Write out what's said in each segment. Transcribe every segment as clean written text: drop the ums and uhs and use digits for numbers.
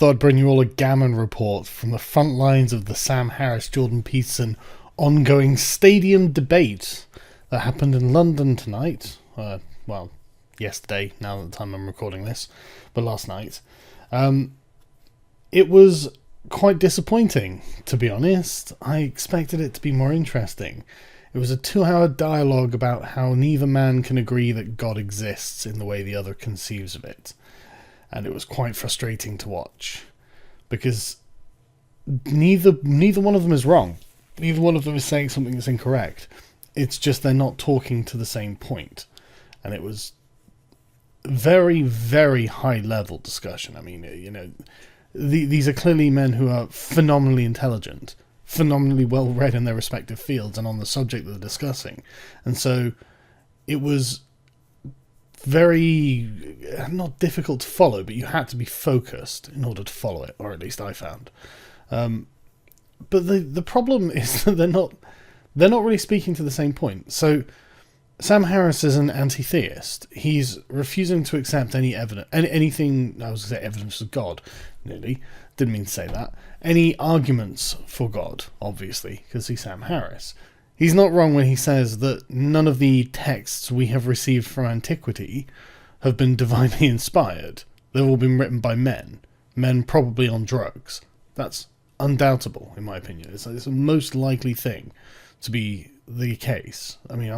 Thought I'd bring you all a gammon report from the front lines of the Sam Harris-Jordan Peterson ongoing stadium debate that happened in London tonight. Yesterday, now at the time I'm recording this, but last night. It was quite disappointing, to be honest. I expected it to be more interesting. It was a 2-hour dialogue about how neither man can agree that God exists in the way the other conceives of it. And it was quite frustrating to watch. Because neither one of them is wrong. Neither one of them is saying something that's incorrect. It's just they're not talking to the same point. And it was very, very high-level discussion. I mean, these are clearly men who are phenomenally intelligent, phenomenally well-read in their respective fields and on the subject that they're discussing. And so it was very, not difficult to follow, but you had to be focused in order to follow it, or at least I found. But the problem is that they're not really speaking to the same point. So Sam Harris is an anti-theist. He's refusing to accept any evidence, anything. I was going to say evidence of God. Nearly didn't mean to say that. Any arguments for God, obviously, because he's Sam Harris. He's not wrong when he says that none of the texts we have received from antiquity have been divinely inspired. They've all been written by men probably on drugs. That's undoubtable, in my opinion. It's a most likely thing to be the case. I mean,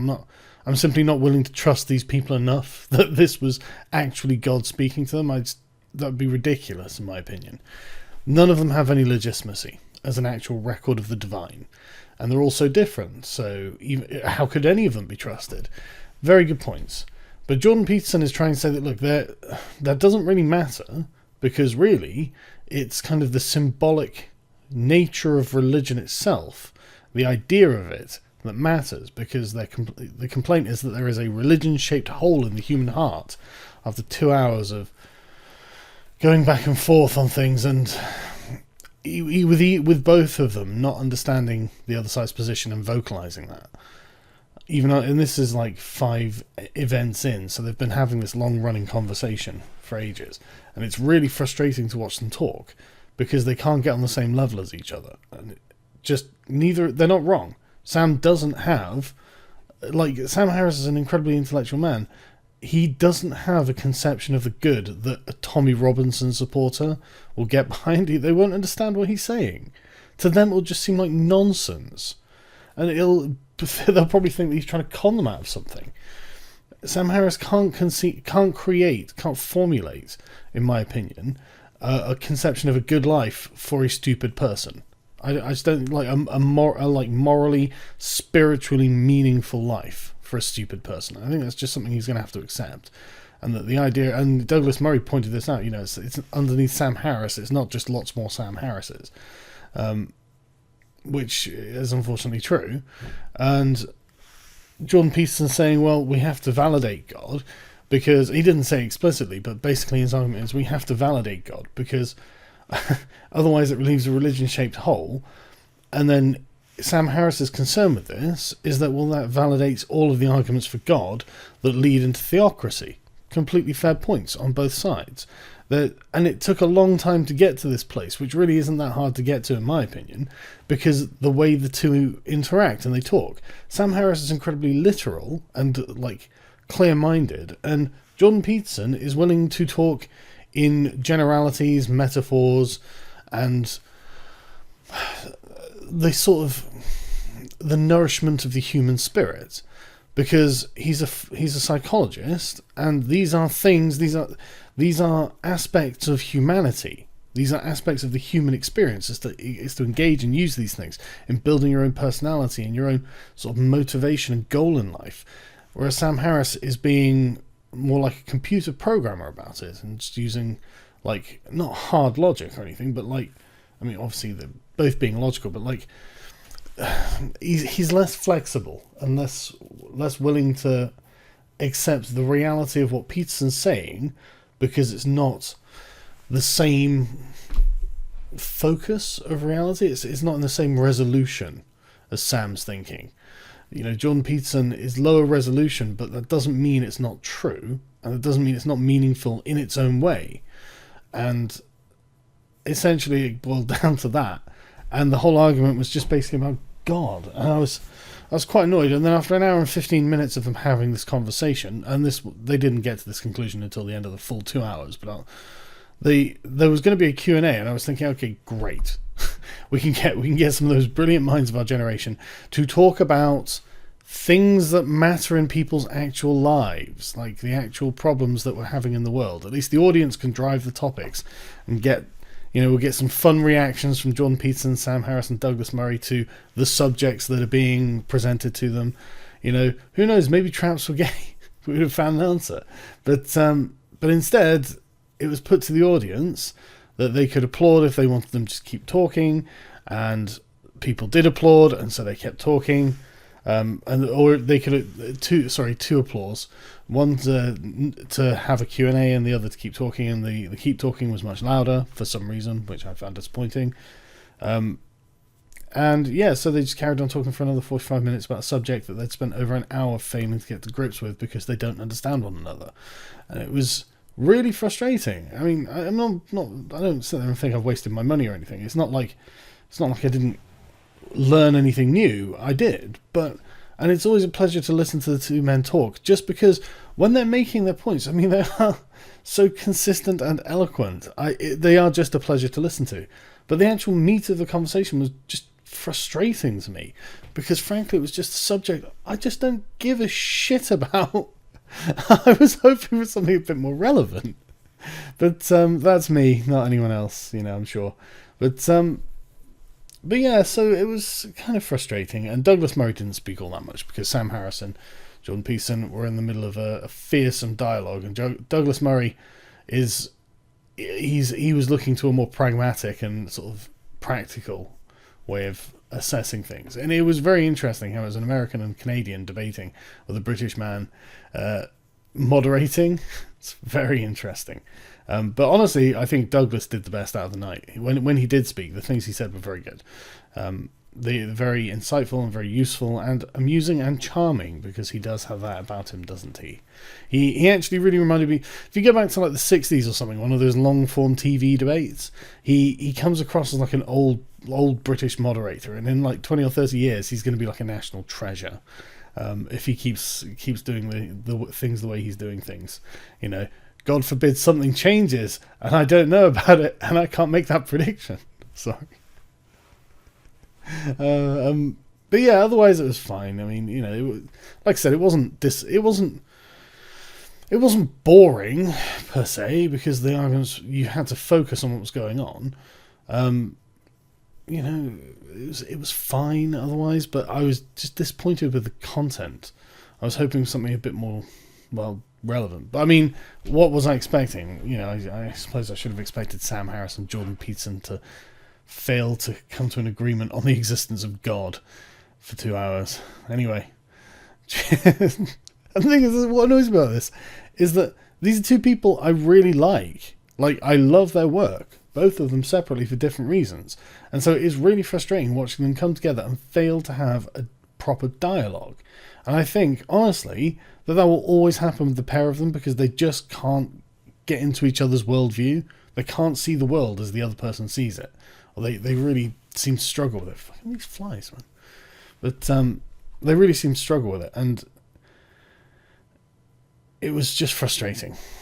I'm simply not willing to trust these people enough that this was actually God speaking to them. That would be ridiculous, in my opinion. None of them have any legitimacy as an actual record of the divine. And they're all so different, so how could any of them be trusted? Very good points. But Jordan Peterson is trying to say that, look, that doesn't really matter, because really, it's kind of the symbolic nature of religion itself, the idea of it, that matters, because the complaint is that there is a religion-shaped hole in the human heart after 2 hours of going back and forth on things, and with both of them not understanding the other side's position and vocalizing that. And this is like 5 events in, so they've been having this long-running conversation for ages, and it's really frustrating to watch them talk because they can't get on the same level as each other. And they're not wrong. Sam Harris is an incredibly intellectual man. He doesn't have a conception of the good that a Tommy Robinson supporter will get behind. They won't understand what he's saying. To them, it'll just seem like nonsense. And they'll probably think that he's trying to con them out of something. Sam Harris can't formulate, in my opinion, a conception of a good life for a stupid person. I just don't like a morally, spiritually meaningful life for a stupid person. I think that's just something he's going to have to accept. And that the idea, and Douglas Murray pointed this out, it's underneath Sam Harris, it's not just lots more Sam Harrises, which is unfortunately true. And Jordan Peterson saying, well, we have to validate God, because he didn't say explicitly, but basically his argument is we have to validate God because otherwise it leaves a religion-shaped hole. And then Sam Harris's concern with this is that, well, that validates all of the arguments for God that lead into theocracy. Completely fair points on both sides. And it took a long time to get to this place, which really isn't that hard to get to, in my opinion, because the way the two interact and they talk. Sam Harris is incredibly literal and, clear-minded, and Jordan Peterson is willing to talk in generalities, metaphors, and the nourishment of the human spirit, because he's a psychologist, and these are aspects of humanity. These are aspects of the human experience. Is to engage and use these things in building your own personality and your own sort of motivation and goal in life. Whereas Sam Harris is being more like a computer programmer about it and just using, not hard logic or anything, but obviously they're both being logical, but he's less flexible and less willing to accept the reality of what Peterson's saying, because it's not the same focus of reality. It's not in the same resolution as Sam's thinking. Jordan Peterson is lower resolution, but that doesn't mean it's not true, and it doesn't mean it's not meaningful in its own way. And essentially it boiled down to that, and the whole argument was just basically about God. And I was quite annoyed. And then after an hour and 15 minutes of them having this conversation, and they didn't get to this conclusion until the end of the full 2 hours, but there was going to be a Q&A, and I was thinking, okay, great. we can get some of those brilliant minds of our generation to talk about things that matter in people's actual lives, like the actual problems that we're having in the world. At least the audience can drive the topics and get, we'll get some fun reactions from Jordan Peterson, Sam Harris, and Douglas Murray to the subjects that are being presented to them. Who knows? Maybe tramps were gay. We would have found an answer. But instead, it was put to the audience that they could applaud if they wanted them to keep talking, and people did applaud, and so they kept talking. Or they could two applause, one to have a Q&A and the other to keep talking, and the keep talking was much louder for some reason, which I found disappointing. So they just carried on talking for another 45 minutes about a subject that they'd spent over an hour failing to get to grips with because they don't understand one another, and it was really frustrating. I mean, I don't sit there and think I've wasted my money or anything. It's not like I didn't learn anything new. I did, and it's always a pleasure to listen to the two men talk, just because when they're making their points, I mean, they are so consistent and eloquent. They are just a pleasure to listen to. But the actual meat of the conversation was just frustrating to me, because frankly it was just a subject I just don't give a shit about. I was hoping for something a bit more relevant, but that's me, not anyone else, I'm sure. But yeah, so it was kind of frustrating, and Douglas Murray didn't speak all that much because Sam Harris and Jordan Peterson were in the middle of a fearsome dialogue, and Douglas Murray he was looking to a more pragmatic and sort of practical way of assessing things, and it was very interesting how, as an American and Canadian debating with a British man moderating, it's very interesting. But honestly, I think Douglas did the best out of the night. When he did speak, the things he said were very good. They're very insightful and very useful and amusing and charming, because he does have that about him, doesn't he? He actually really reminded me, if you go back to like the 60s or something, one of those long form TV debates, he comes across as like an old British moderator, and in like 20 or 30 years he's going to be like a national treasure. If he keeps doing the things the way he's doing things, God forbid something changes and I don't know about it and I can't make that prediction. Sorry. But yeah, otherwise it was fine. I mean, like I said, it wasn't boring per se, because the arguments, you had to focus on what was going on. It was fine otherwise, but I was just disappointed with the content. I was hoping something a bit more, relevant. But I mean, what was I expecting? I suppose I should have expected Sam Harris and Jordan Peterson to fail to come to an agreement on the existence of God for 2 hours. Anyway, the thing is, what annoys me about this is that these are two people I really like. Like, I love their work, both of them separately for different reasons. And so it is really frustrating watching them come together and fail to have a proper dialogue. And I think, honestly, that will always happen with the pair of them, because they just can't get into each other's worldview. They can't see the world as the other person sees it. Or they really seem to struggle with it. Fucking these flies, man. But they really seem to struggle with it. And it was just frustrating.